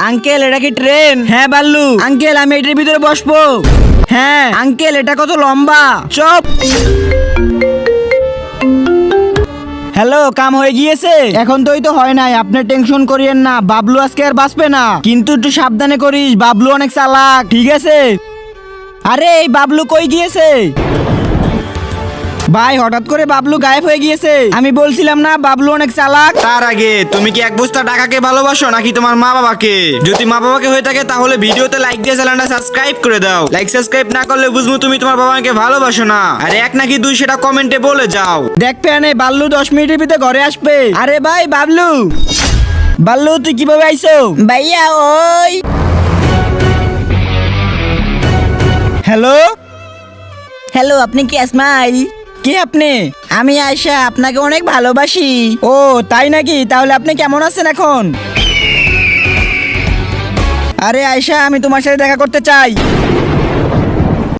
Uncle এটা কি train? হ্যাঁ বাল্লু। আঙ্কেল আমি এটার ভিতরে বসবো? হ্যাঁ আঙ্কেল এটা কত লম্বা? চুপ। হ্যালো, কাম হয়ে গিয়েছে? এখন তোই তো হয় নাই, আপনি টেনশন করিয়েন না, বাবলু আজকে আর বাঁচবে না, কিন্তু একটু সাবধানে করিস, বাবলু অনেক চালাক, ঠিক আছে? আরে এই বাবলু কই গিয়েছে? ভাই হঠাৎ করে বাবলু গায়েব হয়ে গিয়েছে। আমি বলছিলাম না বাবলু অনেক চালাক। তার আগে তুমি কি এক বস্তা টাকাকে ভালোবাসো নাকি তোমার মা বাবাকে? যদি মা বাবাকে হয়ে থাকে তাহলে ভিডিওতে লাইক দিয়ে চ্যানেলটা সাবস্ক্রাইব করে দাও। লাইক সাবস্ক্রাইব না করলে বুঝবো তুমি তোমার বাবাকে ভালোবাসো না। আর এক নাকি দুই সেটা কমেন্টে বলে যাও। দেখ পেয়ানে বাল্লু 10 মিনিটের ভিতরে ঘরে আসবে। আরে ভাই বাবলু, বাল্লু তুই কিভাবে আইছো? ভাইয়া ওই হ্যালো হ্যালো, আপনি কি ইসমাইল? কে আপনি? আমি আয়শা, আপনাকে অনেক ভালোবাসি। ও তাই নাকি? তাহলে আপনি কেমন আছেন এখন? আরে আয়শা আমি তোমার সাথে দেখা করতে চাই।